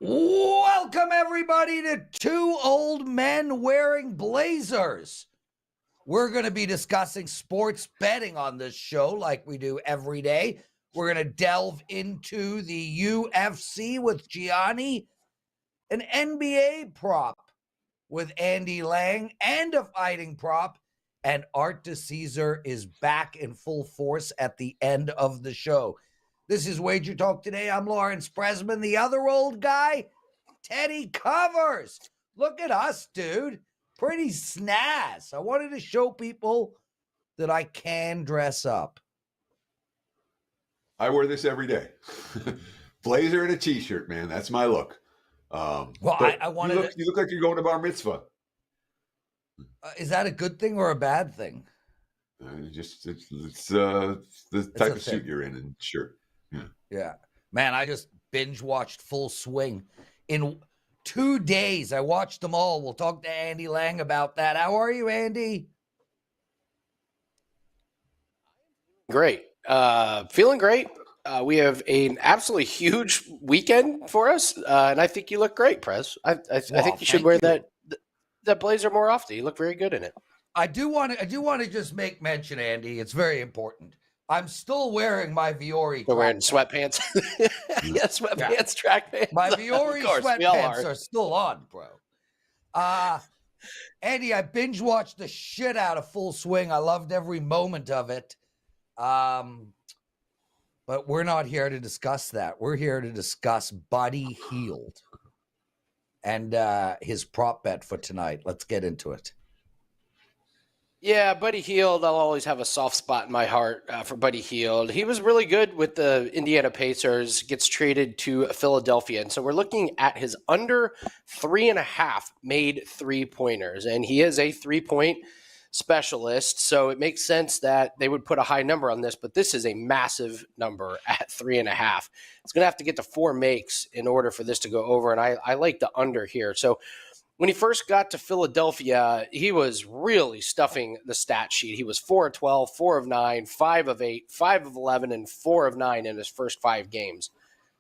Welcome, everybody, to Two Old Men Wearing Blazers. We're going to be discussing sports betting on this show like we do every day. We're going to delve into the UFC with Gianni, an NBA prop with Andy Lang, and a fighting prop. And Art DiCesare is back in full force at the end of the show. This is WagerTalk Today. I'm Lawrence Presman. The other old guy, Teddy Covers. Look at us, dude. Pretty snaz. I wanted to show people that I can dress up. I wear this every day. Blazer and a t-shirt, man. That's my look. Well, I wanted you look like you're going to bar mitzvah. Is that a good thing or a bad thing? It's the type of suit you're in and shirt. Yeah. Man, I just binge watched Full Swing. In 2 days, I watched them all. We'll talk to Andy Lang about that. How are you, Andy? Great. Feeling great. We have an absolutely huge weekend for us, and I think you look great, Prez. I think you should wear that blazer more often. You look very good in it. I do want to just make mention, Andy. It's very important. I'm still wearing my Viore. We're wearing sweatpants. Yeah, sweatpants, track pants. My Viore sweatpants are still on, bro. Andy, I binge watched the shit out of Full Swing. I loved every moment of it. But we're not here to discuss that. We're here to discuss Buddy Hield and his prop bet for tonight. Let's get into it. Yeah, Buddy Hield, I'll always have a soft spot in my heart for Buddy Hield. He was really good with the Indiana Pacers, gets traded to Philadelphia. And so we're looking at his under 3.5 made three-pointers. And he is a three-point specialist, so it makes sense that they would put a high number on this, but this is a massive number at 3.5. It's going to have to get to 4 makes in order for this to go over, and I like the under here. So when he first got to Philadelphia, he was really stuffing the stat sheet. He was 4 of 12, 4 of 9, 5 of 8, 5 of 11, and 4 of 9 in his first 5 games.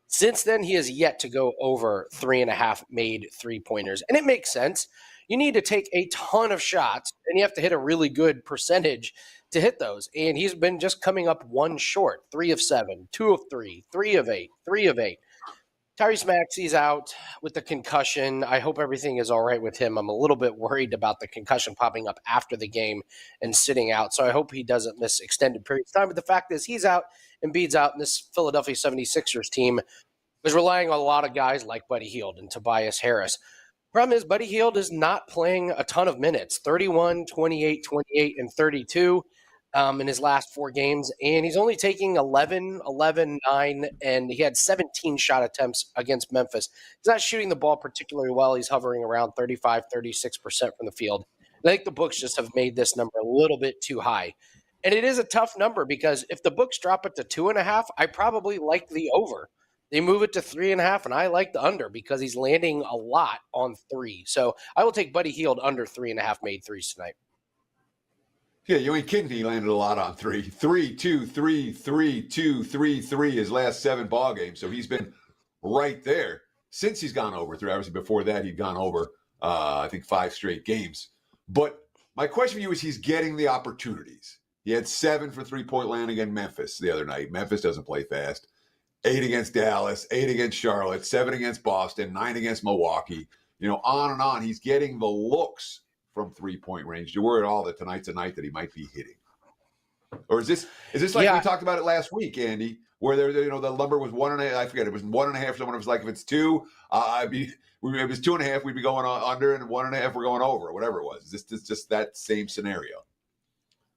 Since then, he has yet to go over 3.5 made three-pointers, and it makes sense. You need to take a ton of shots, and you have to hit a really good percentage to hit those. And he's been just coming up one short, 3 of 7, 2 of 3, 3 of 8, 3 of 8. Tyrese Maxey's out with the concussion. I hope everything is all right with him. I'm a little bit worried about the concussion popping up after the game and sitting out. So I hope he doesn't miss extended periods of time. But the fact is he's out, Embiid's out, and this Philadelphia 76ers team is relying on a lot of guys like Buddy Hield and Tobias Harris. Problem is, Buddy Hield is not playing a ton of minutes, 31, 28, 28, and 32 in his last 4 games. And he's only taking 11, 9, and he had 17 shot attempts against Memphis. He's not shooting the ball particularly well. He's hovering around 35, 36% from the field. And I think the books just have made this number a little bit too high. And it is a tough number because if the books drop it to 2.5, I probably like the over. They move it to 3.5, and I like the under because he's landing a lot on 3. So I will take Buddy Hield under 3.5 made threes tonight. Yeah, you ain't kidding. He landed a lot on 3. 3, 2, 3, 3, 2, 3, 3 his last 7 ball games. So he's been right there since he's gone over 3. Obviously, before that, he'd gone over, I think, 5 straight games. But my question for you is he's getting the opportunities. He had 7 for three-point land against Memphis the other night. Memphis doesn't play fast. 8 against Dallas, 8 against Charlotte, 7 against Boston, 9 against Milwaukee, on and on. He's getting the looks from three-point range. You're worried all that tonight's a night that he might be hitting. Or is this like we talked about it last week, Andy, where the number was 1.5, I forget, it was 1.5, someone was like, if it's 2, if it was 2.5, we'd be going under, and 1.5, we're going over, or whatever it was. Is this just that same scenario?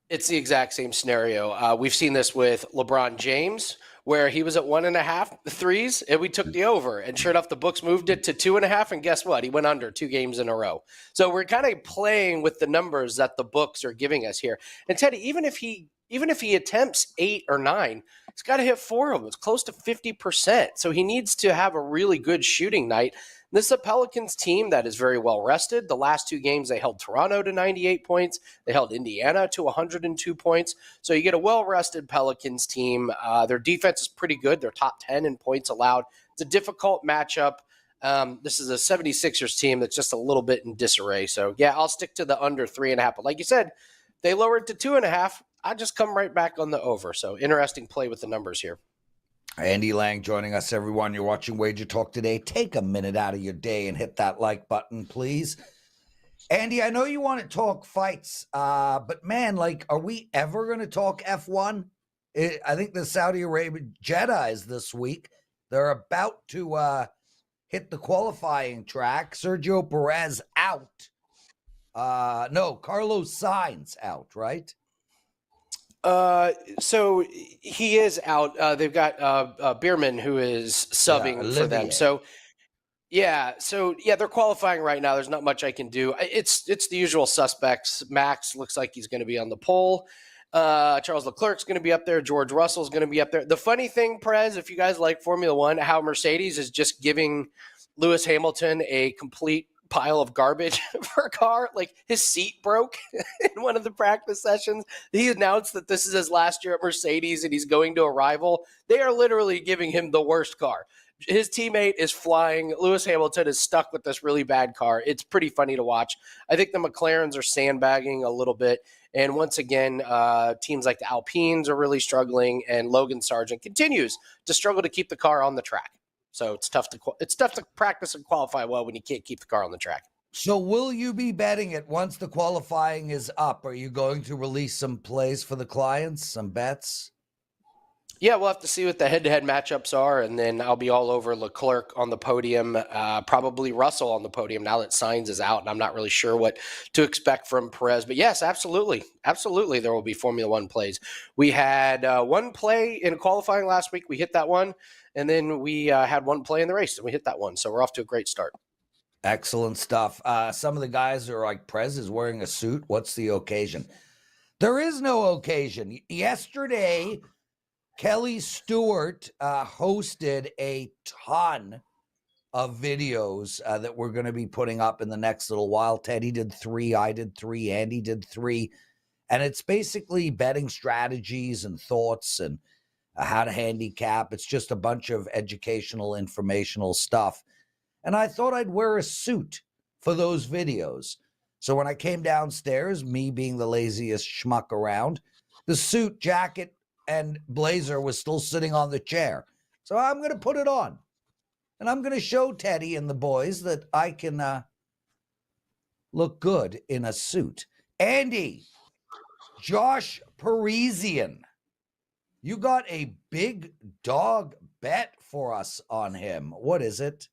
It's the exact same scenario. We've seen this with LeBron James, where he was at 1.5 threes, and we took the over. And sure enough, the books moved it to 2.5, and guess what? He went under 2 games in a row. So we're kind of playing with the numbers that the books are giving us here. And Teddy, even if he attempts 8 or 9, he's got to hit 4 of them. It's close to 50%. So he needs to have a really good shooting night. This is a Pelicans team that is very well rested. The last 2 games, they held Toronto to 98 points. They held Indiana to 102 points. So you get a well-rested Pelicans team. Their defense is pretty good. They're top 10 in points allowed. It's a difficult matchup This is a 76ers team that's just a little bit in disarray. So, yeah, I'll stick to the under 3.5. But like you said, they lowered to 2.5. I just come right back on the over. So, interesting play with the numbers here. Andy Lang joining us, everyone. You're watching Wager Talk Today. Take a minute out of your day and hit that like button, please. Andy, I know you want to talk fights, but man, like, are we ever going to talk F1? I think the Saudi Arabia Jeddah is this week. They're about to hit the qualifying track. Sergio Perez out. No, Carlos Sainz out, right? So he is out. They've got Bierman who is subbing for them. So they're qualifying right now. There's not much I can do. It's the usual suspects. Max looks like he's going to be on the pole. Charles Leclerc's going to be up there. George Russell's going to be up there. The funny thing, Prez, if you guys like Formula One, how Mercedes is just giving Lewis Hamilton a complete pile of garbage for a car. Like, his seat broke in one of the practice sessions. He announced that this is his last year at Mercedes and he's going to a rival. They are literally giving him the worst car. His teammate is flying. Lewis Hamilton is stuck with this really bad car. It's pretty funny to watch. I think the McLarens are sandbagging a little bit. And once again, teams like the Alpines are really struggling, and Logan Sargent continues to struggle to keep the car on the track. So it's tough to practice and qualify well when you can't keep the car on the track. So will you be betting it once the qualifying is up? Are you going to release some plays for the clients, some bets? Yeah, we'll have to see what the head-to-head matchups are, and then I'll be all over Leclerc on the podium, probably Russell on the podium now that Sainz is out, and I'm not really sure what to expect from Perez. But yes, absolutely, there will be Formula One plays. We had one play in qualifying last week. We hit that one, and then we had one play in the race, and we hit that one. So we're off to a great start. Excellent stuff. Some of the guys are like, Prez is wearing a suit. What's the occasion? There is no occasion. Yesterday, Kelly Stewart hosted a ton of videos that we're going to be putting up in the next little while. Teddy did 3, I did 3, Andy did 3. And it's basically betting strategies and thoughts and how to handicap. It's just a bunch of educational, informational stuff. And I thought I'd wear a suit for those videos. So when I came downstairs, me being the laziest schmuck around, the suit, jacket, and blazer was still sitting on the chair. So I'm going to put it on. And I'm going to show Teddy and the boys that I can look good in a suit. Andy, Josh Parisian, you got a big dog bet for us on him. What is it?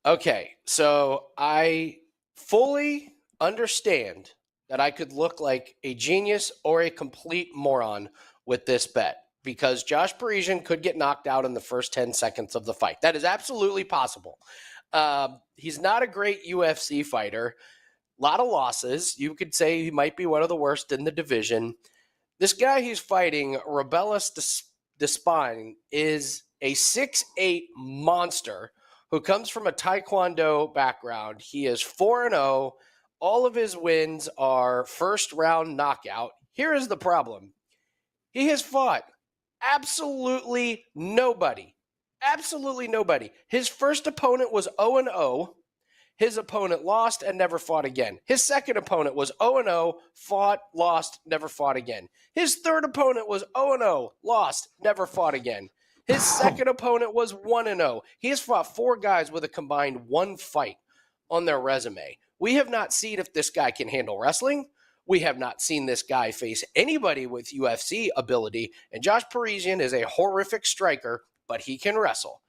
Okay, so I fully understand that I could look like a genius or a complete moron with this bet, because Josh Parisian could get knocked out in the first 10 seconds of the fight. That is absolutely possible. He's not a great UFC fighter. A lot of losses. You could say he might be one of the worst in the division. This guy he's fighting, Rebellis Despine, is a 6'8" monster who comes from a Taekwondo background. He is 4-0. All of his wins are first-round knockout. Here is the problem. He has fought absolutely nobody. Absolutely nobody. His first opponent was 0-0. His opponent lost and never fought again. His second opponent was 0-0, fought, lost, never fought again. His third opponent was 0-0, lost, never fought again. His second opponent was 1-0. He has fought 4 guys with a combined 1 fight on their resume. We have not seen if this guy can handle wrestling. We have not seen this guy face anybody with UFC ability. And Josh Parisian is a horrific striker, but he can wrestle.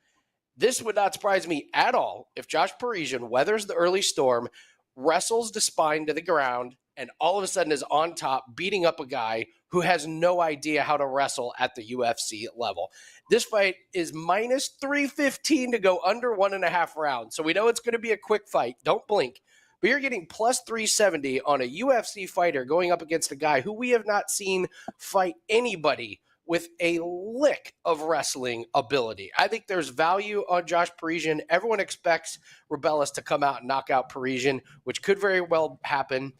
This would not surprise me at all if Josh Parisian weathers the early storm, wrestles Despine to the ground, and all of a sudden is on top, beating up a guy who has no idea how to wrestle at the UFC level. This fight is minus 315 to go under 1.5 rounds. So we know it's going to be a quick fight. Don't blink. But you're getting plus 370 on a UFC fighter going up against a guy who we have not seen fight anybody with a lick of wrestling ability. I think there's value on Josh Parisian. Everyone expects Rebellis to come out and knock out Parisian, which could very well happen.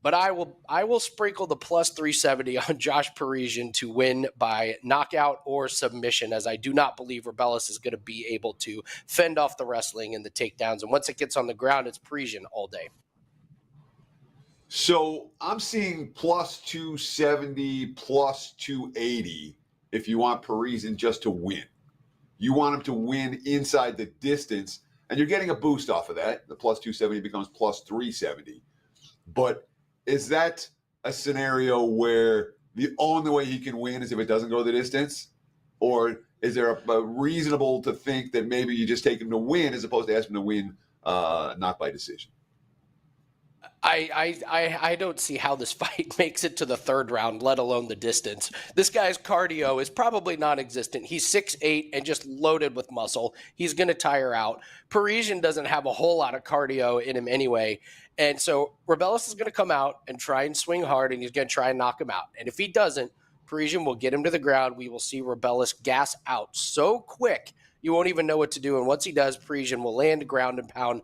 But I will sprinkle the plus 370 on Josh Parisian to win by knockout or submission, as I do not believe Rebellis is going to be able to fend off the wrestling and the takedowns. And once it gets on the ground, it's Parisian all day. So I'm seeing plus 270, plus 280 if you want Parisian just to win. You want him to win inside the distance, and you're getting a boost off of that. The plus 270 becomes plus 370. But is that a scenario where the only way he can win is if it doesn't go the distance? Or is there a reasonable to think that maybe you just take him to win as opposed to ask him to win not by decision? I don't see how this fight makes it to the third round, let alone the distance. This guy's cardio is probably non-existent. He's 6'8" and just loaded with muscle. He's going to tire out. Parisian doesn't have a whole lot of cardio in him anyway. And so Rebellis is going to come out and try and swing hard, and he's going to try and knock him out. And if he doesn't, Parisian will get him to the ground. We will see Rebellis gas out so quick, you won't even know what to do. And once he does, Parisian will land ground and pound.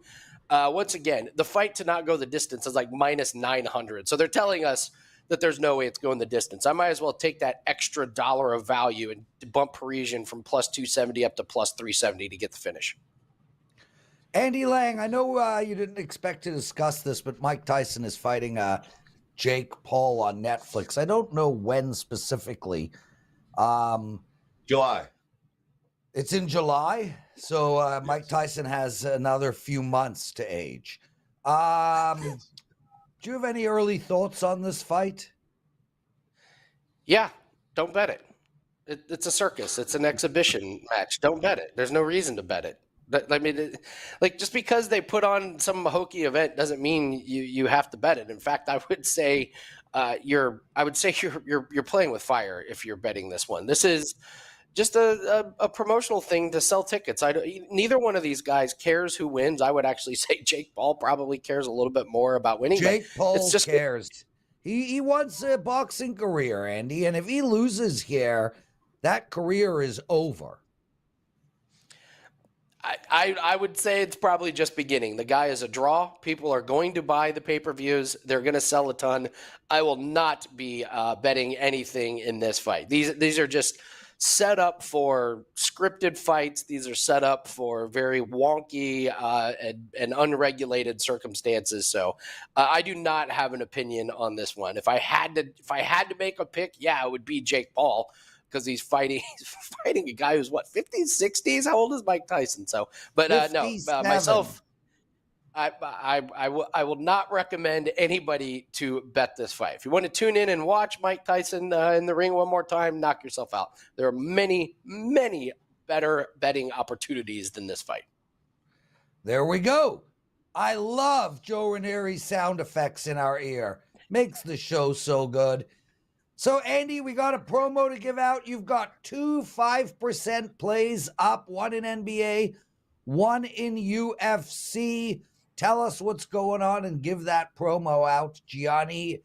Once again, the fight to not go the distance is like minus 900. So they're telling us that there's no way it's going the distance. I might as well take that extra dollar of value and bump Parisian from plus 270 up to plus 370 to get the finish. Andy Lang, I know you didn't expect to discuss this, but Mike Tyson is fighting Jake Paul on Netflix. I don't know when specifically. July. It's in July, so Mike Tyson has another few months to age. Do you have any early thoughts on this fight? Yeah, don't bet it. It's a circus. It's an exhibition match. Don't bet it. There's no reason to bet it. I mean, like, just because they put on some hokey event doesn't mean you have to bet it. In fact, I would say you're playing with fire if you're betting this one. This is just a promotional thing to sell tickets. Neither one of these guys cares who wins. I would actually say Jake Paul probably cares a little bit more about winning. Jake Paul cares. He wants a boxing career, Andy, and if he loses here, that career is over. I would say it's probably just beginning. The guy is a draw. People are going to buy the pay-per-views. They're going to sell a ton. I will not be betting anything in this fight. These are just set up for scripted fights. These are set up for very wonky and unregulated circumstances. So I do not have an opinion on this one. If I had to make a pick, yeah, it would be Jake Paul, because he's fighting a guy who's 50s, 60s. How old is Mike Tyson? So, but myself, I will not recommend anybody to bet this fight. If you want to tune in and watch Mike Tyson in the ring one more time, knock yourself out. There are many, many better betting opportunities than this fight. There we go. I love Joe Ranieri's sound effects in our ear. Makes the show so good. So, Andy, we got a promo to give out. You've got 2 5% plays up, one in NBA, one in UFC. Tell us what's going on and give that promo out. Gianni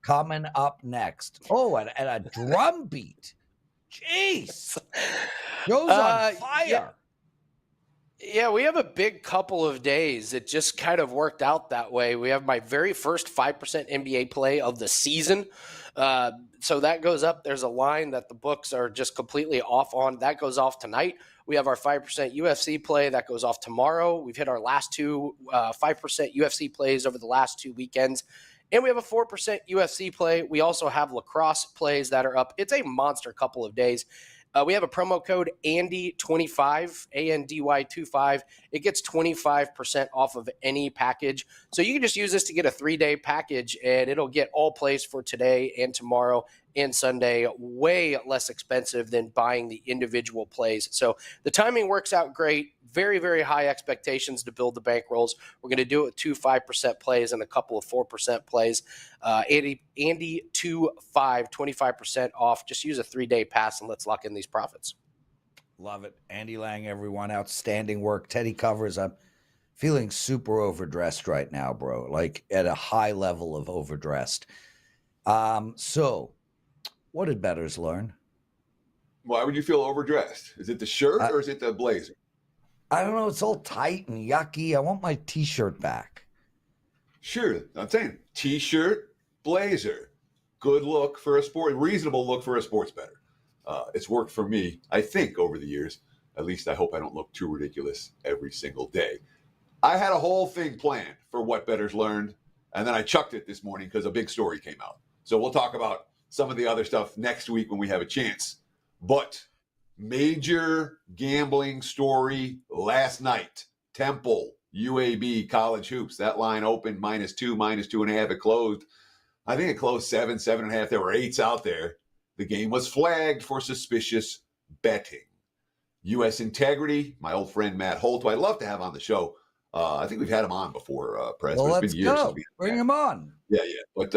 coming up next. Oh, and a drum beat. Jeez. Joe's on fire. Yeah, we have a big couple of days. It just kind of worked out that way. We have my very first 5% NBA play of the season. So that goes up. There's a line that the books are just completely off on. That goes off tonight. We have our 5% UFC play. That goes off tomorrow. We've hit our last two 5% UFC plays over the last 2 weekends. And we have a 4% UFC play. We also have lacrosse plays that are up. It's a monster couple of days. We have a promo code ANDY25, ANDY25. It gets 25% off of any package. So you can just use this to get a 3-day package, and it'll get all plays for today and tomorrow and Sunday, way less expensive than buying the individual plays. So the timing works out great. Very, very high expectations to build the bankrolls. We're going to do it with 2 5% plays and a couple of 4% plays. Andy 25, 25% off. Just use a 3-day pass and let's lock in these profits. Love it. Andy Lang, everyone. Outstanding work. Teddy covers. I'm feeling super overdressed right now, bro. Like at a high level of overdressed. So what did bettors learn? Why would you feel overdressed? Is it the shirt or is it the blazer? I don't know. It's all tight and yucky. I want my T-shirt back. Sure. I'm saying T-shirt, blazer. Good look for a reasonable look for a sports bettor. It's worked for me, I think, over the years. At least I hope I don't look too ridiculous every single day. I had a whole thing planned for what bettors learned, and then I chucked it this morning because a big story came out. So we'll talk about some of the other stuff next week when we have a chance. But major gambling story last night. Temple, UAB, college hoops. That line opened -2, -2.5. It closed. I think it closed 7, 7.5. There were 8s out there. The game was flagged for suspicious betting. U.S. Integrity, my old friend Matt Holt, who I'd love to have on the show. I think we've had him on before, Prez. Well, but let's it's been years go. since we had Bring Matt. him on. Yeah. But,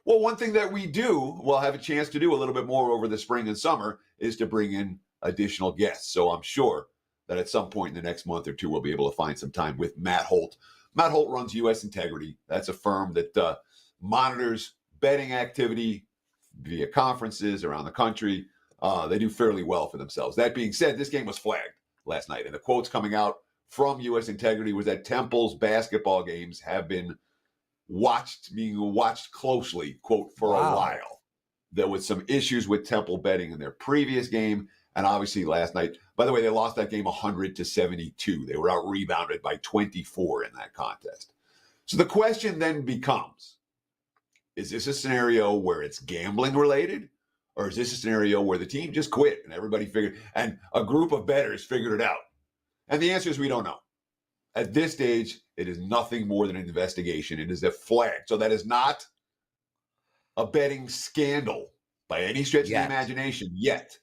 well, one thing that we'll have a chance to do a little bit more over the spring and summer is to bring in additional guests. So I'm sure that at some point in the next month or two, we'll be able to find some time with Matt Holt. Matt Holt runs U.S. Integrity. That's a firm that monitors betting activity via conferences around the country. They do fairly well for themselves. That being said, this game was flagged last night, and the quotes coming out from U.S. Integrity was that Temple's basketball games have been being watched closely, quote, for a while. There was some issues with Temple betting in their previous game, and obviously last night. By the way, they lost that game 100-72. They were out rebounded by 24 in that contest. So the question then becomes, is this a scenario where it's gambling related? Or is this a scenario where the team just quit and everybody and a group of bettors figured it out? And the answer is we don't know. At this stage, it is nothing more than an investigation. It is a flag. So that is not a betting scandal by any stretch of the imagination yet.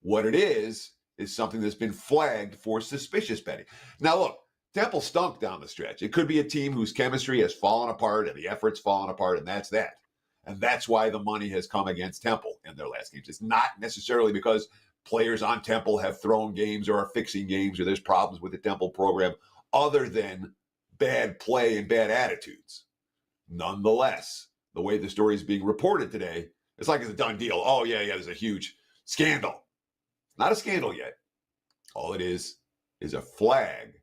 What it is something that's been flagged for suspicious betting. Now, look, Temple stunk down the stretch. It could be a team whose chemistry has fallen apart and the effort's fallen apart, and that's that. And that's why the money has come against Temple in their last games. It's not necessarily because players on Temple have thrown games or are fixing games or there's problems with the Temple program other than bad play and bad attitudes. Nonetheless, the way the story is being reported today, it's like it's a done deal. Oh, yeah, there's a huge scandal. Not a scandal yet. All it is a flag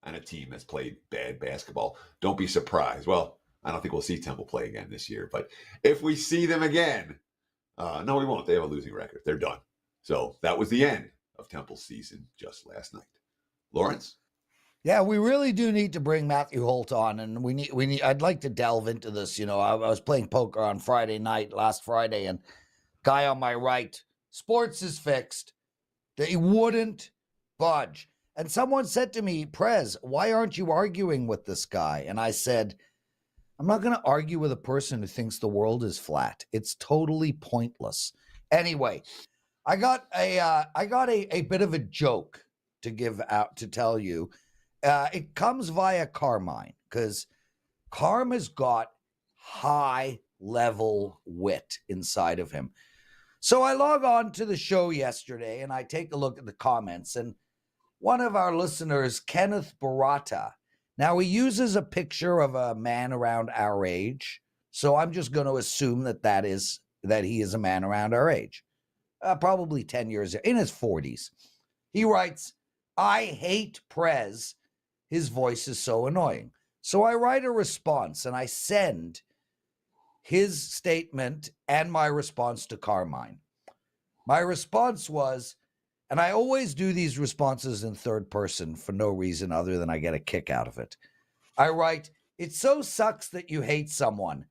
and a team that's played bad basketball. Don't be surprised. Well, I don't think we'll see Temple play again this year, but if we see them again, no, we won't. They have a losing record. They're done. So that was the end of Temple's season just last night. Lawrence? Yeah, we really do need to bring Matthew Holt on, and I'd like to delve into this. You know, I was playing poker on last Friday, and guy on my right, sports is fixed. They wouldn't budge. And someone said to me, Prez, why aren't you arguing with this guy? And I said, I'm not going to argue with a person who thinks the world is flat. It's totally pointless. Anyway, I got a bit of a joke to give out to tell you. It comes via Carmine because Carm has got high level wit inside of him. So I log on to the show yesterday and I take a look at the comments, and one of our listeners, Kenneth Barata. Now, he uses a picture of a man around our age, so I'm just going to assume that he is a man around our age, probably 10 years, in his 40s. He writes, I hate Prez. His voice is so annoying. So I write a response, and I send his statement and my response to Carmine. My response was, and I always do these responses in third person for no reason other than I get a kick out of it. I write, it so sucks that you hate someone.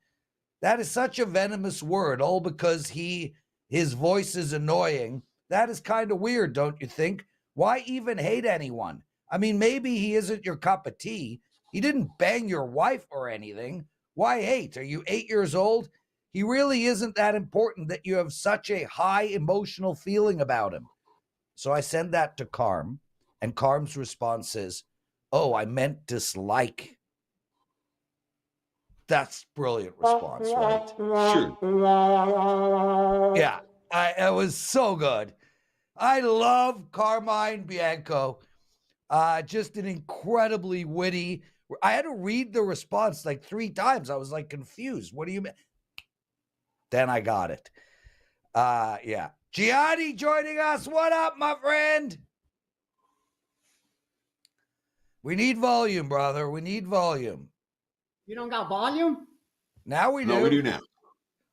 That is such a venomous word, all because his voice is annoying. That is kind of weird, don't you think? Why even hate anyone? I mean, maybe he isn't your cup of tea. He didn't bang your wife or anything. Why hate? Are you 8 years old? He really isn't that important that you have such a high emotional feeling about him. So I send that to Carm, and Carm's response is, oh, I meant dislike. That's brilliant response, right? Sure. Yeah, it was so good. I love Carmine Bianco. Just an incredibly witty. I had to read the response like 3 times. I was like confused. What do you mean? Then I got it. Yeah. Gianni joining us. What up, my friend? We need volume, brother. We need volume. You don't got volume? Now we do. No, we do now.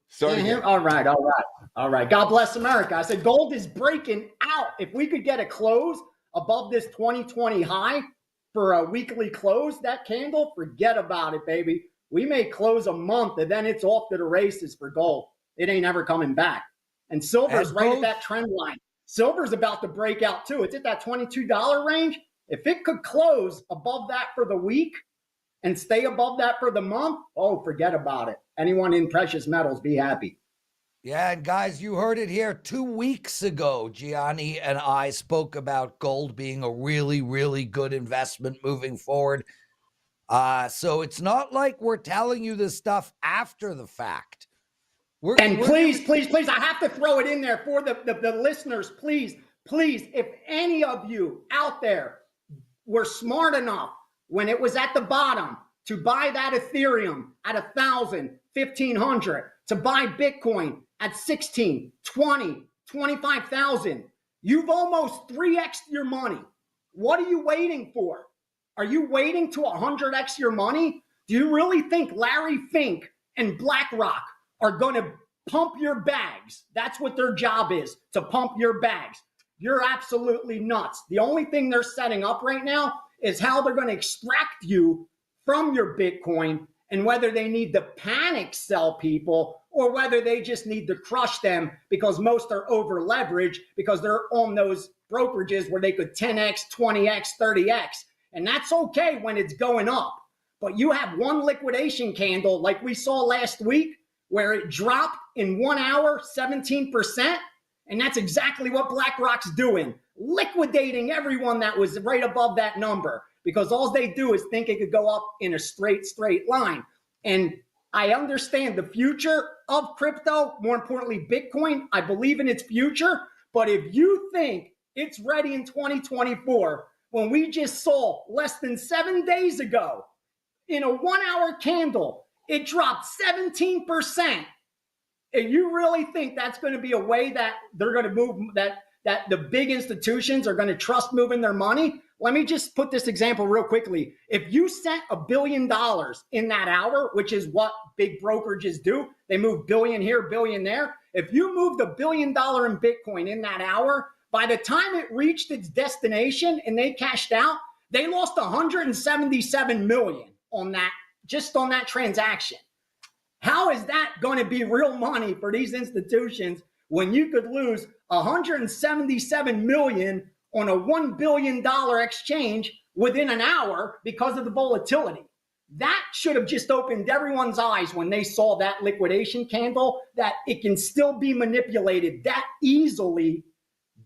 Start again. All right. God bless America. I said gold is breaking out. If we could get a close above this 2020 high for a weekly close, that candle, forget about it, baby. We may close a month and then it's off to the races for gold. It ain't ever coming back. And silver's right at that trend line. Silver's about to break out too. It's at that $22 range. If it could close above that for the week and stay above that for the month, oh, forget about it. Anyone in precious metals, be happy. Yeah, and guys, you heard it here 2 weeks ago. Gianni and I spoke about gold being a really, really good investment moving forward. So it's not like we're telling you this stuff after the fact. Please, I have to throw it in there for the listeners. Please, if any of you out there were smart enough when it was at the bottom to buy that Ethereum at 1,000, 1,500, to buy Bitcoin at 16, 20, 25,000, you've almost 3x your money. What are you waiting for? Are you waiting to 100x your money? Do you really think Larry Fink and BlackRock are going to pump your bags? That's what their job is, to pump your bags. You're absolutely nuts. The only thing they're setting up right now is how they're going to extract you from your Bitcoin, and whether they need to panic sell people or whether they just need to crush them because most are over leveraged because they're on those brokerages where they could 10x, 20x, 30x. And that's okay when it's going up. But you have one liquidation candle like we saw last week where it dropped in 1 hour 17%. And that's exactly what BlackRock's doing, liquidating everyone that was right above that number, because all they do is think it could go up in a straight line. And I understand the future of crypto, more importantly, Bitcoin. I believe in its future. But if you think it's ready in 2024, when we just saw less than 7 days ago in a 1 hour candle, it dropped 17%. And you really think that's going to be a way that they're going to move, that the big institutions are going to trust moving their money? Let me just put this example real quickly. If you sent $1 billion in that hour, which is what big brokerages do, they move billion here, billion there. If you moved $1 billion in Bitcoin in that hour, by the time it reached its destination and they cashed out, they lost 177 million on that, just on that transaction. How is that going to be real money for these institutions when you could lose 177 million on a $1 billion exchange within an hour because of the volatility? That should have just opened everyone's eyes when they saw that liquidation candle, that it can still be manipulated that easily.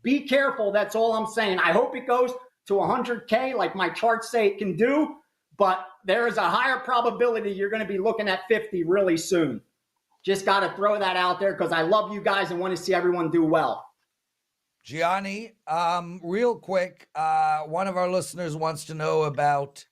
Be careful. That's all I'm saying. I hope it goes to 100K like my charts say it can do, but there is a higher probability you're going to be looking at 50 really soon. Just got to throw that out there because I love you guys and want to see everyone do well. Gianni, real quick, one of our listeners wants to know about,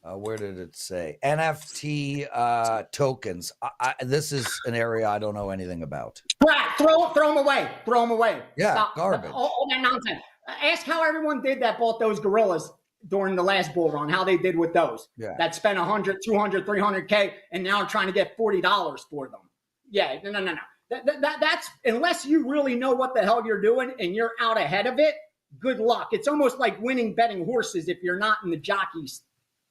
where did it say? NFT tokens. This is an area I don't know anything about. Brad, throw them away. Throw them away. Yeah, stop garbage. All that nonsense. Ask how everyone did that bought those gorillas during the last bull run, how they did with those. Yeah. That spent 100, 200, 300K and now are trying to get $40 for them. Yeah, no. That's, unless you really know what the hell you're doing and you're out ahead of it, good luck. It's almost like winning betting horses if you're not in the jockeys,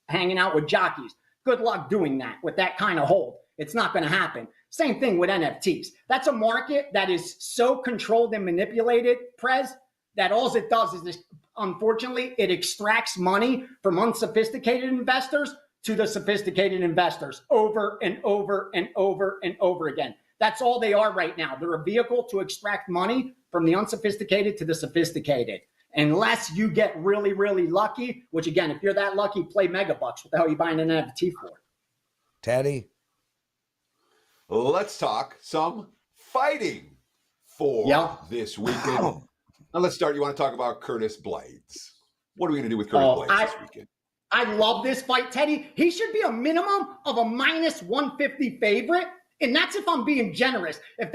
hanging out with jockeys. Good luck doing that with that kind of hold. It's not going to happen. Same thing with NFTs. That's a market that is so controlled and manipulated, Prez, that all it does is this, unfortunately, it extracts money from unsophisticated investors to the sophisticated investors over and over and over and over again. That's all they are right now. They're a vehicle to extract money from the unsophisticated to the sophisticated. Unless you get really, really lucky, which again, if you're that lucky, play megabucks. What the hell are you buying an NFT for? Teddy? Let's talk some fighting for this weekend. Now let's start. You want to talk about Curtis Blades. What are we going to do with Curtis Blades this weekend? I love this fight, Teddy. He should be a minimum of a minus 150 favorite. And that's if I'm being generous. If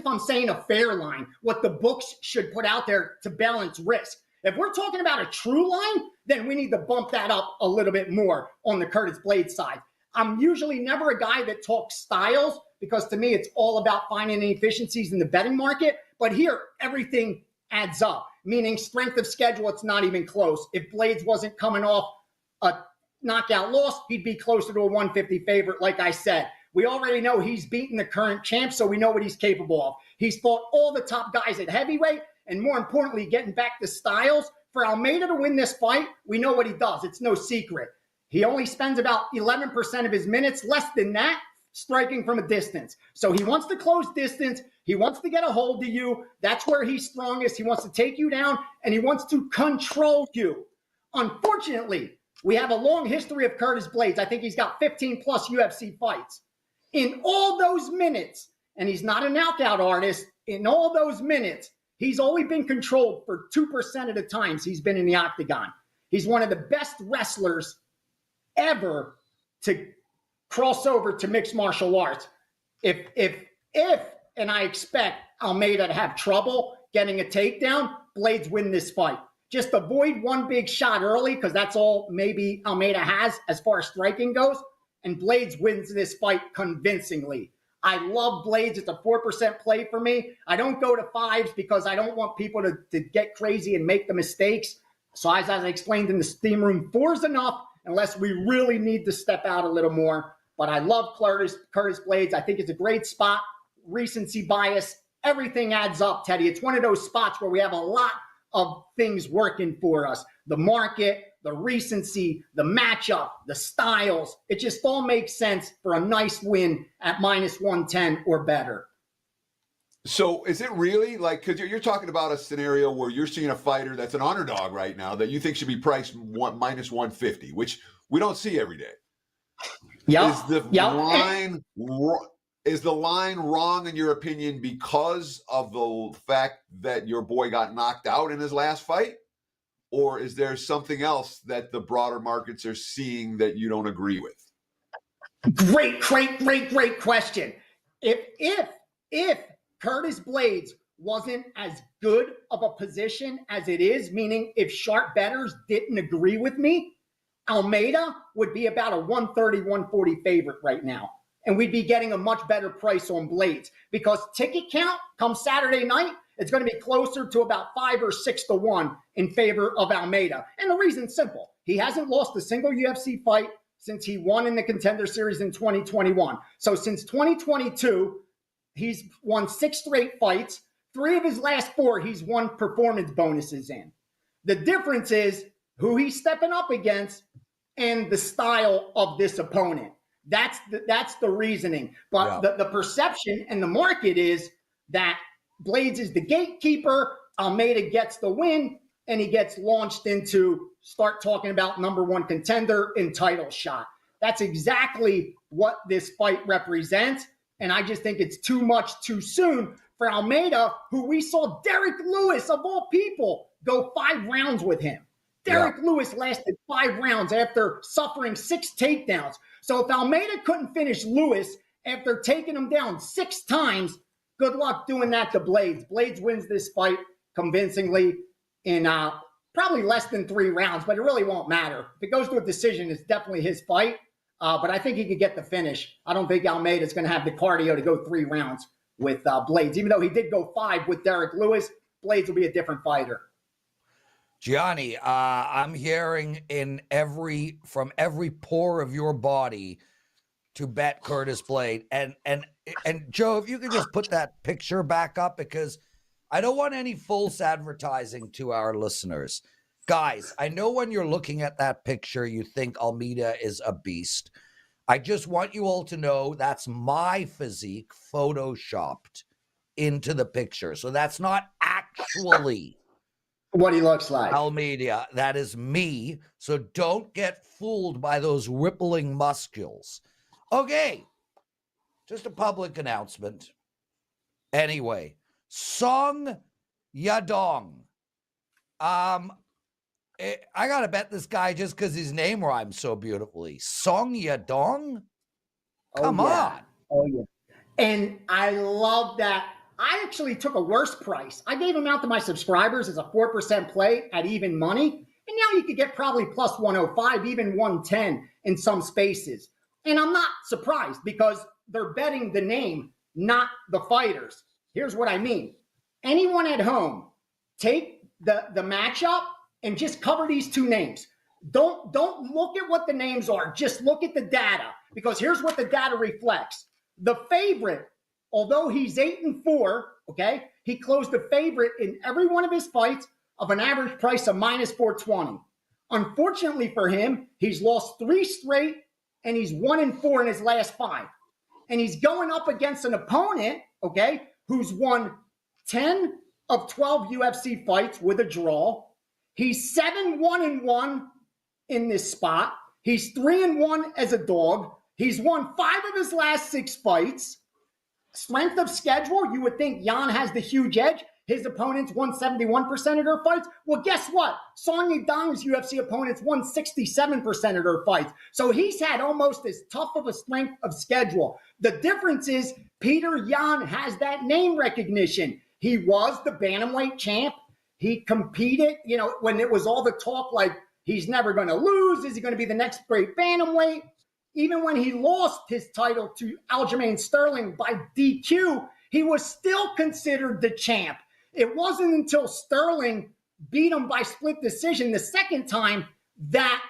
I'm saying a fair line, what the books should put out there to balance risk. If we're talking about a true line, then we need to bump that up a little bit more on the Curtis Blades side. I'm usually never a guy that talks styles because to me, it's all about finding inefficiencies in the betting market. But here, everything adds up, meaning strength of schedule, it's not even close. If Blades wasn't coming off a knockout loss, he'd be closer to a 150 favorite, like I said. We already know he's beaten the current champ, so we know what he's capable of. He's fought all the top guys at heavyweight, and more importantly, getting back to styles. For Almeida to win this fight, we know what he does. It's no secret. He only spends about 11% of his minutes, less than that, striking from a distance. So he wants to close distance. He wants to get a hold of you. That's where he's strongest. He wants to take you down, and he wants to control you. Unfortunately, we have a long history of Curtis Blades. I think he's got 15-plus UFC fights. In all those minutes, and he's not a knockout artist, in all those minutes, he's only been controlled for 2% of the times he's been in the octagon. He's one of the best wrestlers ever to cross over to mixed martial arts. If, and I expect Almeida to have trouble getting a takedown, Blades win this fight. Just avoid one big shot early because that's all maybe Almeida has as far as striking goes, and Blades wins this fight convincingly. I love Blades. It's a 4% play for me. I don't go to fives because I don't want people to get crazy and make the mistakes. So as I explained in the steam room, 4 is enough unless we really need to step out a little more. But I love Curtis Blades. I think it's a great spot. Recency bias. Everything adds up, Teddy. It's one of those spots where we have a lot of things working for us. The market, the recency, the matchup, the styles. It just all makes sense for a nice win at minus 110 or better. So is it really like, because you're talking about a scenario where you're seeing a fighter that's an underdog right now that you think should be priced minus 150, which we don't see every day. Yeah. Is the line wrong in your opinion because of the fact that your boy got knocked out in his last fight? Or is there something else that the broader markets are seeing that you don't agree with? Great question. If Curtis Blades wasn't as good of a position as it is, meaning if sharp bettors didn't agree with me, Almeida would be about a 130, 140 favorite right now. And we'd be getting a much better price on Blades because ticket count come Saturday night, it's going to be closer to about 5 or 6 to 1 in favor of Almeida. And the reason's simple. He hasn't lost a single UFC fight since he won in the Contender Series in 2021. So since 2022, he's won 6 straight fights. 3 of his last 4, he's won performance bonuses in. The difference is who he's stepping up against and the style of this opponent. That's the reasoning. But the perception and the market is that Blades is the gatekeeper. Almeida gets the win, and he gets launched into start talking about number 1 contender in title shot. That's exactly what this fight represents. And I just think it's too much too soon for Almeida, who we saw Derek Lewis, of all people, go 5 rounds with him. Derek Lewis lasted 5 rounds after suffering 6 takedowns. So if Almeida couldn't finish Lewis after taking him down 6 times, good luck doing that to Blades. Blades wins this fight convincingly in probably less than 3 rounds, but it really won't matter. If it goes to a decision, it's definitely his fight. But I think he could get the finish. I don't think Almeida's going to have the cardio to go 3 rounds with Blades. Even though he did go 5 with Derek Lewis, Blades will be a different fighter. Gianni, I'm hearing from every pore of your body to bet Curtis Blade. And Joe, if you could just put that picture back up, because I don't want any false advertising to our listeners. Guys, I know when you're looking at that picture, you think Almeida is a beast. I just want you all to know that's my physique photoshopped into the picture. So that's not actually what he looks like. Almeida, that is me. So don't get fooled by those rippling muscles. Okay, just a public announcement. Anyway, Song Yadong. I gotta bet this guy just because his name rhymes so beautifully. Song Yadong? Come on. Oh, yeah. And I love that. I actually took a worse price. I gave him out to my subscribers as a 4% play at even money. And now you could get probably plus 105, even 110 in some spaces. And I'm not surprised because they're betting the name, not the fighters. Here's what I mean. Anyone at home, take the matchup and just cover these two names. Don't look at what the names are. Just look at the data, because here's what the data reflects. The favorite, although he's 8-4, okay, he closed the favorite in every one of his fights of an average price of -420. Unfortunately for him, he's lost 3 straight and he's 1-4 in his last 5. And he's going up against an opponent, okay, who's won 10 of 12 UFC fights with a draw. He's 7-1-1 in this spot. He's 3-1 as a dog. He's won 5 of his last 6 fights. Strength of schedule, you would think Jan has the huge edge. His opponents won 71% of their fights. Well, guess what? Song Yadong's UFC opponents won 67% of their fights. So he's had almost as tough of a strength of schedule. The difference is Peter Yan has that name recognition. He was the bantamweight champ. He competed, when it was all the talk like he's never going to lose. Is he going to be the next great bantamweight? Even when he lost his title to Aljamain Sterling by DQ, he was still considered the champ. It wasn't until Sterling beat him by split decision the second time that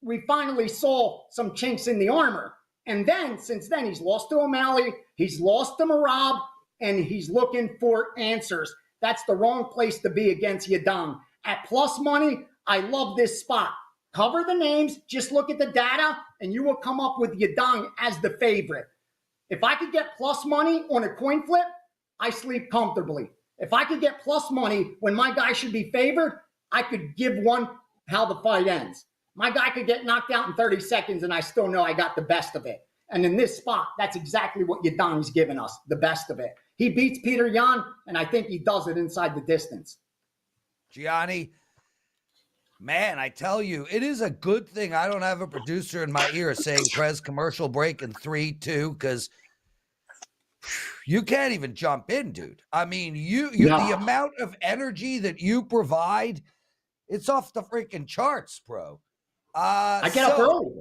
we finally saw some chinks in the armor. And then, since then, he's lost to O'Malley, he's lost to Marab, and he's looking for answers. That's the wrong place to be against Yadong. At plus money, I love this spot. Cover the names, just look at the data, and you will come up with Yadong as the favorite. If I could get plus money on a coin flip, I sleep comfortably. If I could get plus money when my guy should be favored, I could give one how the fight ends. My guy could get knocked out in 30 seconds, and I still know I got the best of it. And in this spot, that's exactly what Yadong's given us, the best of it. He beats Peter Yan, and I think he does it inside the distance. Gianni, man, I tell you, it is a good thing I don't have a producer in my ear saying Prez commercial break in 3, 2, because you can't even jump in, dude. I mean, the amount of energy that you provide, it's off the freaking charts, bro. I get up early.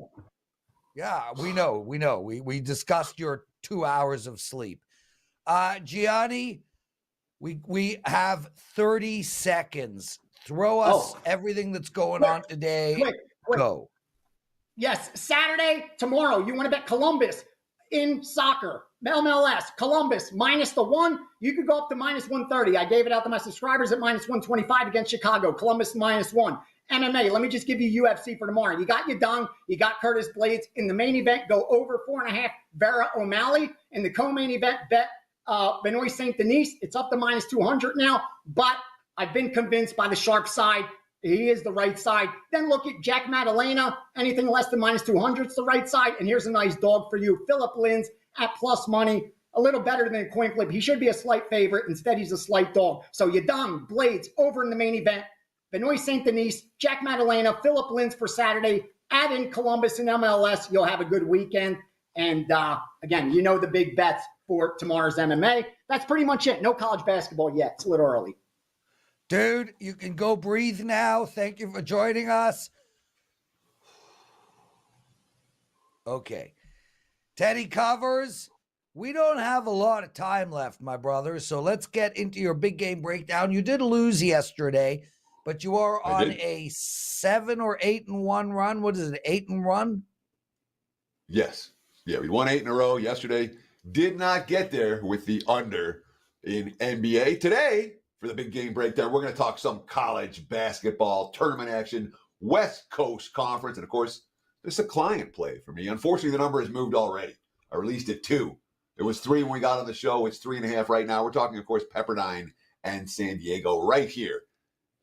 Yeah, we know. We discussed your 2 hours of sleep. Gianni, we have 30 seconds. Throw us everything that's going on today. Quick. Go. Yes, Saturday, tomorrow, you want to bet Columbus in soccer, MLS, Columbus, -1. You could go up to -130. I gave it out to my subscribers at -125 against Chicago. Columbus -1. MMA, let me just give you UFC for tomorrow. You got Yadong, you got Curtis Blades. In the main event, go over 4.5, Vera O'Malley. In the co-main event, bet Benoit St. Denis. It's up to -200 now, but I've been convinced by the sharp side. He is the right side. Then look at Jack Maddalena. Anything less than -200 is the right side. And here's a nice dog for you. Philip Linz at plus money. A little better than a coin flip. He should be a slight favorite. Instead, he's a slight dog. So Yadong, Blades over in the main event. Benoit St. Denis, Jack Maddalena, Philip Linz for Saturday. Add in Columbus and MLS. You'll have a good weekend. And again, the big bets for tomorrow's MMA. That's pretty much it. No college basketball yet. It's a little early. Dude, you can go breathe now. Thank you for joining us. Okay. Teddy covers. We don't have a lot of time left, my brother, so let's get into your big game breakdown. You did lose yesterday, but you are on a 7 or 8-1 run. What is it, 8-1? Yes. Yeah, we won 8 in a row yesterday. Did not get there with the under in NBA. Today, for the big game breakdown, we're going to talk some college basketball tournament action, West Coast Conference, and of course, this is a client play for me. Unfortunately, the number has moved already. I released it 2. It was 3 when we got on the show. It's 3.5 right now. We're talking, of course, Pepperdine and San Diego right here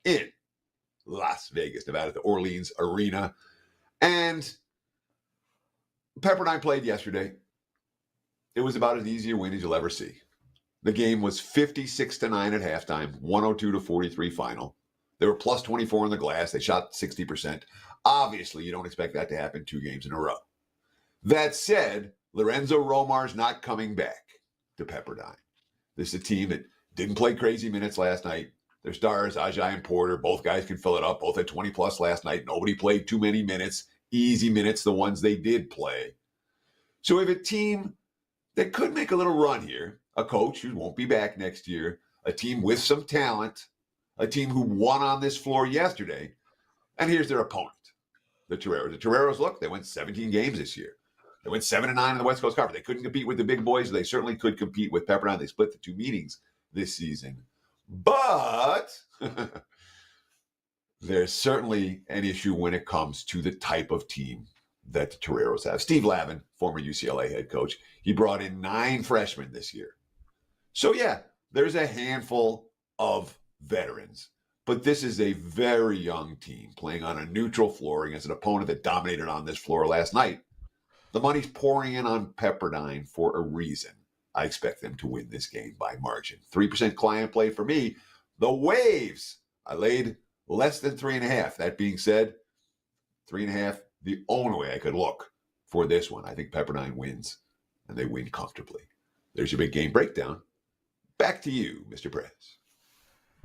in Las Vegas, Nevada, the Orleans Arena. And Pepperdine played yesterday. It was about as easy a win as you'll ever see. The game was 56-9 at halftime, 102-43 final. They were plus 24 on the glass. They shot 60%. Obviously, you don't expect that to happen 2 games in a row. That said, Lorenzo Romar's not coming back to Pepperdine. This is a team that didn't play crazy minutes last night. Their stars, Ajay and Porter, both guys can fill it up. Both had 20-plus last night. Nobody played too many minutes. Easy minutes, the ones they did play. So we have a team that could make a little run here, a coach who won't be back next year, a team with some talent, a team who won on this floor yesterday. And here's their opponent, the Toreros. The Toreros, look, they went 17 games this year. They went 7-9 in the West Coast Conference. They couldn't compete with the big boys. They certainly could compete with Pepperdine. They split the 2 meetings this season. But there's certainly an issue when it comes to the type of team that the Toreros have. Steve Lavin, former UCLA head coach, he brought in 9 freshmen this year. So, yeah, there's a handful of veterans. But this is a very young team playing on a neutral floor against an opponent that dominated on this floor last night. The money's pouring in on Pepperdine for a reason. I expect them to win this game by margin. 3% client play for me. The Waves, I laid less than 3.5. That being said, 3.5, the only way I could look for this one. I think Pepperdine wins, and they win comfortably. There's your big game breakdown. Back to you, Mr. Prez.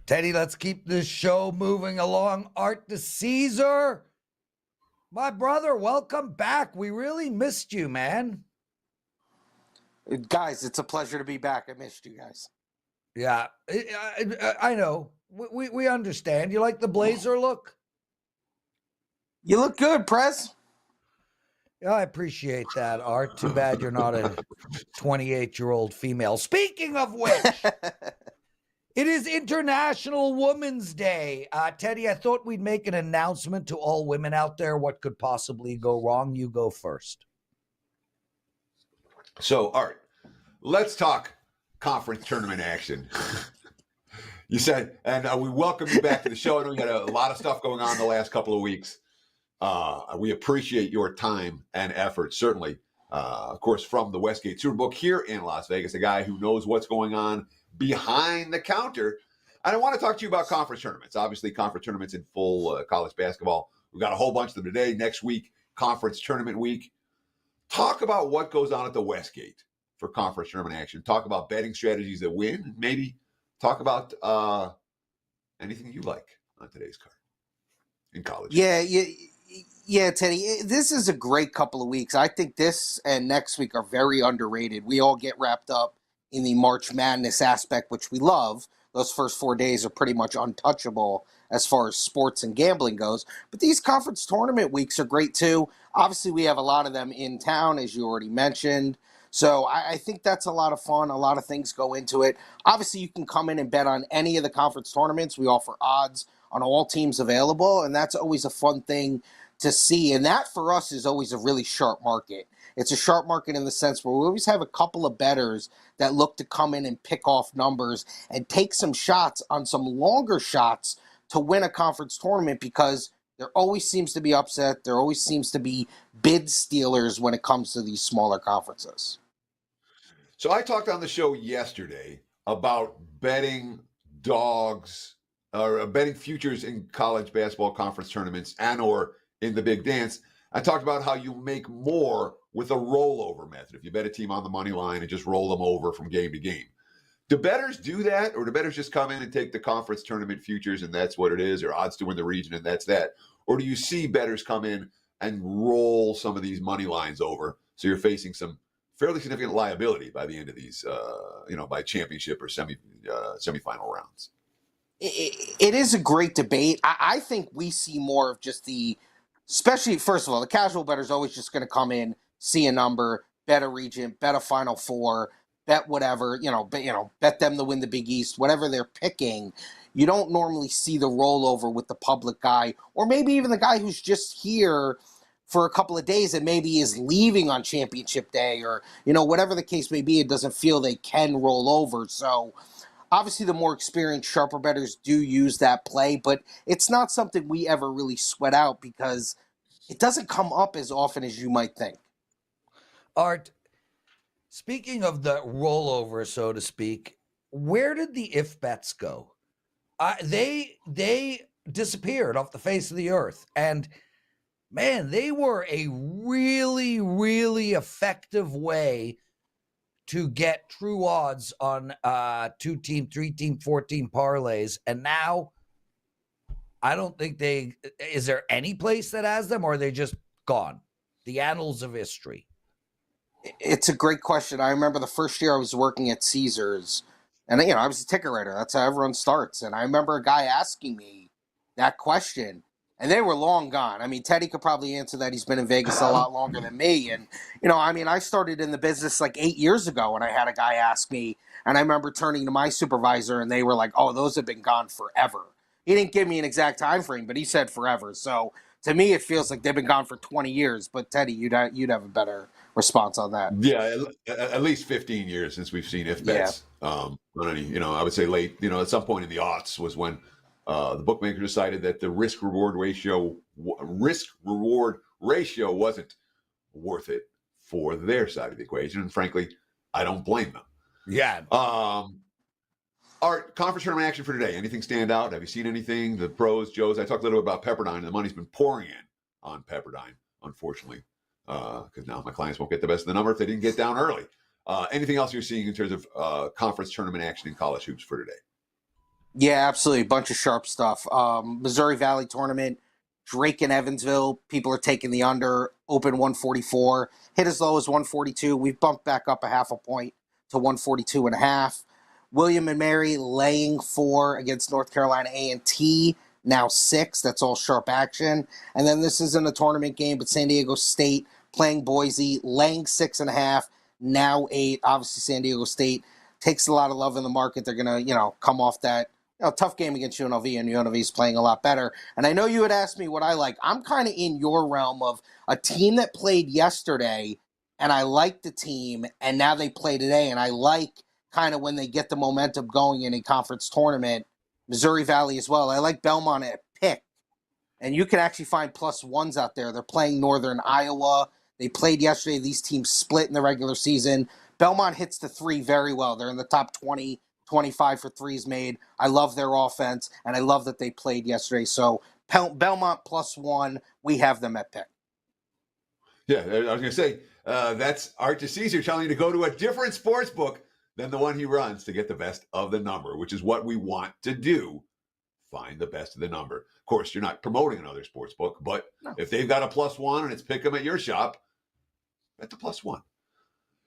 Teddy, let's keep this show moving along. Art DiCesare, my brother, welcome back. We really missed you, man. Guys, it's a pleasure to be back. I missed you guys. Yeah, I know. We understand. You like the blazer look? You look good, Prez. Yeah, I appreciate that, Art. Too bad you're not a 28-year-old female. Speaking of which, it is International Women's Day. Teddy, I thought we'd make an announcement to all women out there what could possibly go wrong. You go first. So, Art, let's talk conference tournament action. You said, and we welcome you back to the show. I know you had a lot of stuff going on the last couple of weeks. We appreciate your time and effort, certainly, of course, from the Westgate Superbook here in Las Vegas, a guy who knows what's going on behind the counter. And I want to talk to you about conference tournaments. Obviously, conference tournaments in full college basketball. We've got a whole bunch of them today. Next week, conference tournament week. Talk about what goes on at the Westgate for conference tournament action. Talk about betting strategies that win. Maybe talk about anything you like on today's card in college. Yeah, Teddy. This is a great couple of weeks. I think this and next week are very underrated. We all get wrapped up in the March Madness aspect, which we love. Those first 4 days are pretty much untouchable as far as sports and gambling goes. But these conference tournament weeks are great too. Obviously, we have a lot of them in town, as you already mentioned. So I think that's a lot of fun. A lot of things go into it. Obviously, you can come in and bet on any of the conference tournaments. We offer odds on all teams available, and that's always a fun thing to see. And that, for us, is always a really sharp market. It's a sharp market in the sense where we always have a couple of bettors that look to come in and pick off numbers and take some shots on some longer shots to win a conference tournament, because there always seems to be upset. There always seems to be bid stealers when it comes to these smaller conferences. So I talked on the show yesterday about betting dogs or betting futures in college basketball conference tournaments and or in the big dance. I talked about how you make more with a rollover method. If you bet a team on the money line and just roll them over from game to game. Do bettors do that, or do bettors just come in and take the conference tournament futures and that's what it is, or odds to win the region and that's that? Or do you see bettors come in and roll some of these money lines over, so you're facing some fairly significant liability by the end of these, by championship or semifinal rounds? It is a great debate. I think we see more of just especially, first of all, the casual bettor is always just going to come in, see a number, bet a region, bet a Final Four, bet whatever, bet them to win the Big East, whatever they're picking. You don't normally see the rollover with the public guy, or maybe even the guy who's just here for a couple of days and maybe is leaving on championship day, or, whatever the case may be, it doesn't feel they can roll over. So obviously the more experienced, sharper bettors do use that play, but it's not something we ever really sweat out because it doesn't come up as often as you might think. Art, speaking of the rollover, so to speak, where did the if bets go? They disappeared off the face of the earth. And man, they were a really, really effective way to get true odds on 2-team, 3-team, 4-team parlays. And now I don't think is there any place that has them, or are they just gone? The annals of history. It's a great question. I remember the first year I was working at Caesars, and I was a ticket writer. That's how everyone starts. And I remember a guy asking me that question, and they were long gone. I mean, Teddy could probably answer that. He's been in Vegas a lot longer than me. And I started in the business like 8 years ago, and I had a guy ask me, and I remember turning to my supervisor, and they were like, "Oh, those have been gone forever." He didn't give me an exact time frame, but he said forever. So to me, it feels like they've been gone for 20 years. But Teddy, you'd have a better response on that. Yeah, at least 15 years since we've seen if bets. On any, I would say late, at some point in the aughts was when the bookmaker decided that the risk reward ratio wasn't worth it for their side of the equation, and frankly, I don't blame them. Yeah. Art, conference tournament action for today. Anything stand out? Have you seen anything? The pros, Joes. I talked a little bit about Pepperdine, and the money's been pouring in on Pepperdine, unfortunately, because now my clients won't get the best of the number if they didn't get down early. Anything else you're seeing in terms of conference tournament action in college hoops for today? Yeah, absolutely. A bunch of sharp stuff. Missouri Valley tournament, Drake and Evansville. People are taking the under, open 144, hit as low as 142. We've bumped back up a half a point to 142.5. William and Mary laying 4 against North Carolina A&T, now 6. That's all sharp action. And then this isn't a tournament game, but San Diego State playing Boise, laying 6.5, now 8. Obviously, San Diego State takes a lot of love in the market. They're going to, come off that tough game against UNLV, and UNLV is playing a lot better. And I know you had asked me what I like. I'm kind of in your realm of a team that played yesterday, and I like the team, and now they play today, and I like kind of when they get the momentum going in a conference tournament. Missouri Valley as well. I like Belmont at pick, and you can actually find +1s out there. They're playing Northern Iowa. They played yesterday. These teams split in the regular season. Belmont hits the 3 very well. They're in the top 20, 25 for threes made. I love their offense, and I love that they played yesterday. So Belmont +1, we have them at pick. Yeah, I was going to say, that's Art DiCesare telling you to go to a different sports book than the one he runs to get the best of the number, which is what we want to do. Find the best of the number. Of course, you're not promoting another sports book, but if they've got a +1 and it's pick 'em at your shop, bet the +1.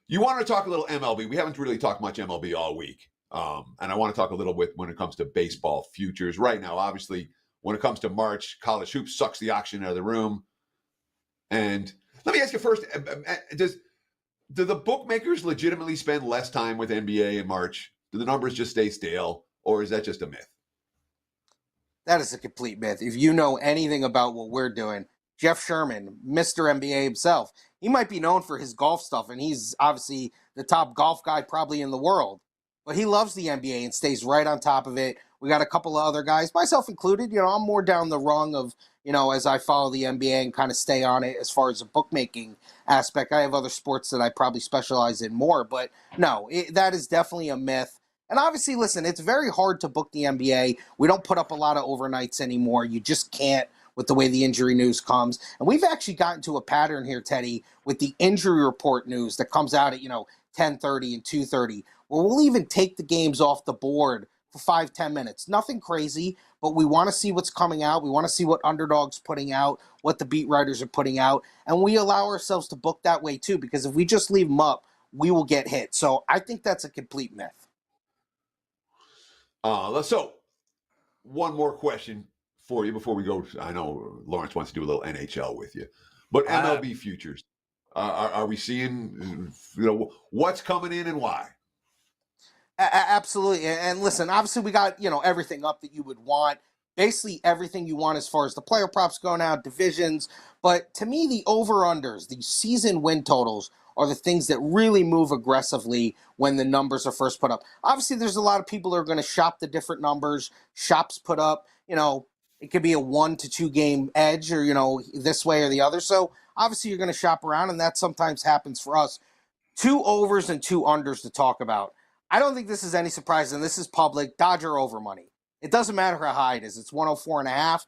You want to talk a little MLB. We haven't really talked much MLB all week. And I want to talk a little bit when it comes to baseball futures. Right now, obviously, when it comes to March, college hoops sucks the oxygen out of the room. And let me ask you first, do the bookmakers legitimately spend less time with NBA in March? Do the numbers just stay stale, or is that just a myth? That is a complete myth. If you know anything about what we're doing, Jeff Sherman, Mr. NBA himself, he might be known for his golf stuff, and he's obviously the top golf guy probably in the world. But he loves the NBA and stays right on top of it. We got a couple of other guys, myself included. I'm more down the rung of, as I follow the NBA and kind of stay on it as far as the bookmaking aspect. I have other sports that I probably specialize in more. But no, that is definitely a myth. And obviously, listen, it's very hard to book the NBA. We don't put up a lot of overnights anymore. You just can't with the way the injury news comes. And we've actually gotten to a pattern here, Teddy, with the injury report news that comes out at, 10:30 and 2:30. Where we'll even take the games off the board for 5-10 minutes. Nothing crazy, but we want to see what's coming out. We want to see what Underdog's putting out, what the beat writers are putting out, and we allow ourselves to book that way too, because if we just leave them up, we will get hit. So I think that's a complete myth. So one more question for you before we go. I know Lawrence wants to do a little NHL with you, but MLB futures, are we seeing, what's coming in and why? Absolutely. And listen, obviously we got, everything up that you would want. Basically everything you want as far as the player props going out, divisions. But to me, the over-unders, the season win totals are the things that really move aggressively when the numbers are first put up. Obviously, there's a lot of people that are going to shop the different numbers. Shops put up, it could be a 1 to 2 game edge or, this way or the other. So obviously you're going to shop around, and that sometimes happens for us. 2 overs and 2 unders to talk about. I don't think this is any surprise, and this is public. Dodger over money. It doesn't matter how high it is. It's 104.5.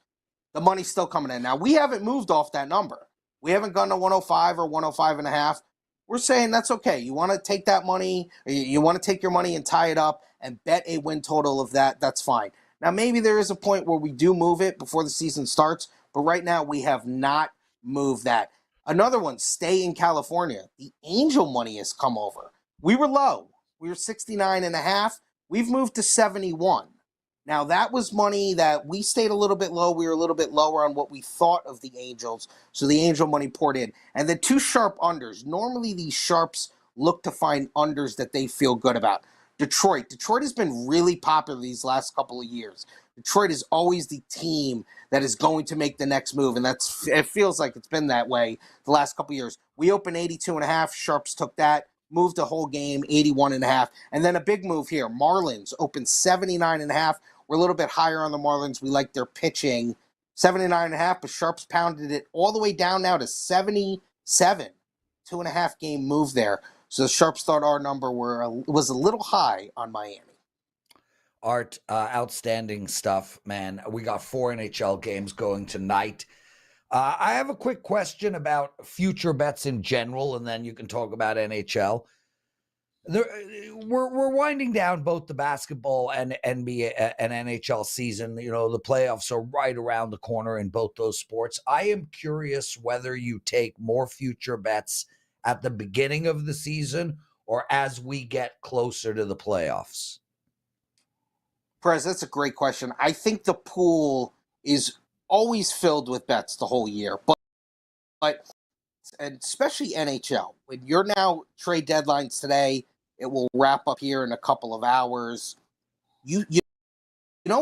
The money's still coming in. Now, we haven't moved off that number. We haven't gone to 105 or 105.5. We're saying that's okay. You want to take that money, you want to take your money and tie it up and bet a win total of that, that's fine. Now, maybe there is a point where we do move it before the season starts, but right now we have not moved that. Another one, stay in California. The angel money has come over. We were low. We were 69.5. We've moved to 71. Now, that was money that we stayed a little bit low. We were a little bit lower on what we thought of the Angels. So the angel money poured in. And then 2 sharp unders. Normally, these sharps look to find unders that they feel good about. Detroit. Detroit has been really popular these last couple of years. Detroit is always the team that is going to make the next move. And it feels like it's been that way the last couple of years. We opened 82.5. Sharps took that. Moved the whole game, 81.5. And then a big move here. Marlins opened 79.5. We're a little bit higher on the Marlins. We like their pitching. 79.5, but Sharps pounded it all the way down now to 77. 2.5 game move there. So the Sharps thought our number was a little high on Miami. Art, outstanding stuff, man. We got 4 NHL games going tonight. I have a quick question about future bets in general, and then you can talk about NHL. We're winding down both the basketball and NBA and NHL season. You know, the playoffs are right around the corner in both those sports. I am curious whether you take more future bets at the beginning of the season or as we get closer to the playoffs. Prez, that's a great question. I think the pool is always filled with bets the whole year, but and especially NHL. When you're now trade deadlines today, it will wrap up here in a couple of hours. You know,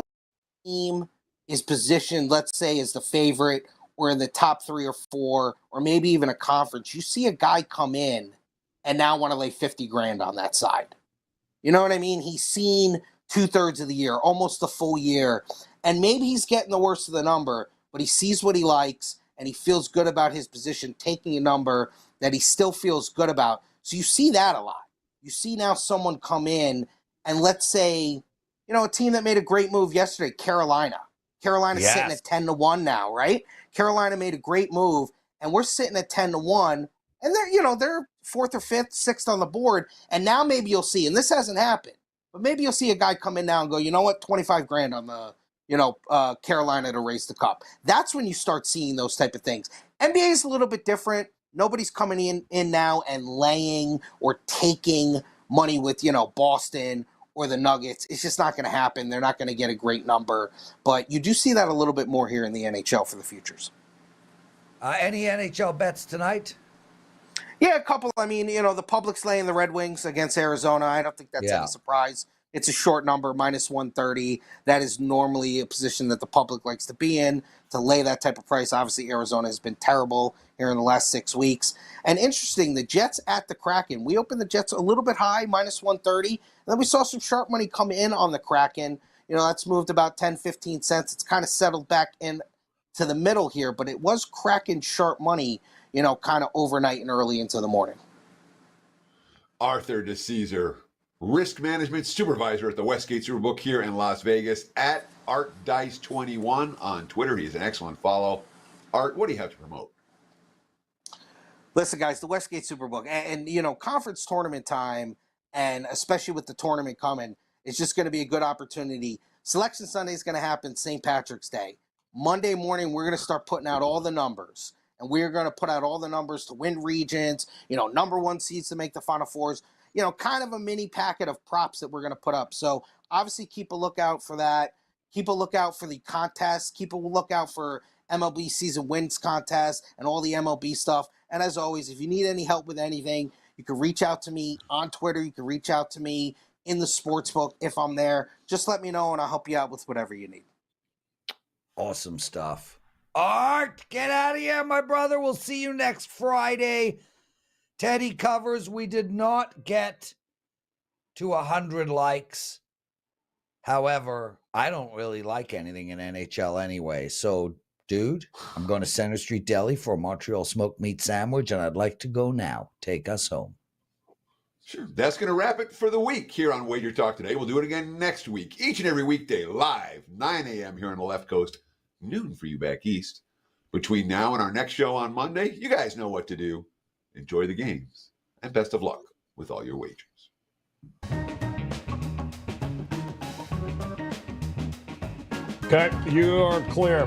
team is positioned, let's say, as the favorite or in the top 3 or 4, or maybe even a conference. You see a guy come in and now want to lay 50 grand on that side. You know what I mean? He's seen 2/3 of the year, almost the full year. And maybe he's getting the worst of the number, but he sees what he likes and he feels good about his position, taking a number that he still feels good about. So you see that a lot. You see now someone come in and let's say, a team that made a great move yesterday, Carolina. Carolina's sitting at 10-1 now, right? Carolina made a great move and we're sitting at 10-1 and they're 4th or 5th, 6th on the board. And now maybe you'll see, and this hasn't happened, but maybe you'll see a guy come in now and go, you know what, 25 grand on the Carolina to raise the cup. That's when you start seeing those type of things. NBA is a little bit different. Nobody's coming in now and laying or taking money with, Boston or the Nuggets. It's just not going to happen. They're not going to get a great number. But you do see that a little bit more here in the NHL for the futures. Any NHL bets tonight? Yeah, a couple. I mean, the public's laying the Red Wings against Arizona. I don't think that's any surprise. It's a short number, -130. That is normally a position that the public likes to be in, to lay that type of price. Obviously, Arizona has been terrible here in the last 6 weeks. And interesting, the Jets at the Kraken. We opened the Jets a little bit high, -130. And then we saw some sharp money come in on the Kraken. That's moved about 10, 15 cents. It's kind of settled back in to the middle here, but it was Kraken sharp money, kind of overnight and early into the morning. Arthur DiCesare, risk management supervisor at the Westgate Superbook here in Las Vegas, at ArtDice21 on Twitter. He is an excellent follow. Art, what do you have to promote? Listen, guys, the Westgate Superbook and conference tournament time, and especially with the tournament coming, it's just going to be a good opportunity. Selection Sunday is going to happen St. Patrick's Day. Monday morning, we're going to start putting out all the numbers. And we're going to put out all the numbers to win regions, number 1 seeds to make the Final Fours, kind of a mini packet of props that we're going to put up. So obviously keep a lookout for that. Keep a lookout for the contest. Keep a lookout for MLB season wins contest and all the MLB stuff. And as always, if you need any help with anything, you can reach out to me on Twitter. You can reach out to me in the sportsbook if I'm there. Just let me know and I'll help you out with whatever you need. Awesome stuff. Art, get out of here, my brother. We'll see you next Friday. Teddy covers. We did not get to 100 likes. However, I don't really like anything in NHL anyway. So, dude, I'm going to Center Street Deli for a Montreal smoked meat sandwich, and I'd like to go now. Take us home. Sure. That's going to wrap it for the week here on WagerTalk Today. We'll do it again next week, each and every weekday, live, 9 a.m. here on the left coast. Noon for you back east. Between now and our next show on Monday, you guys know what to do. Enjoy the games and best of luck with all your wagers. Okay, you are clear.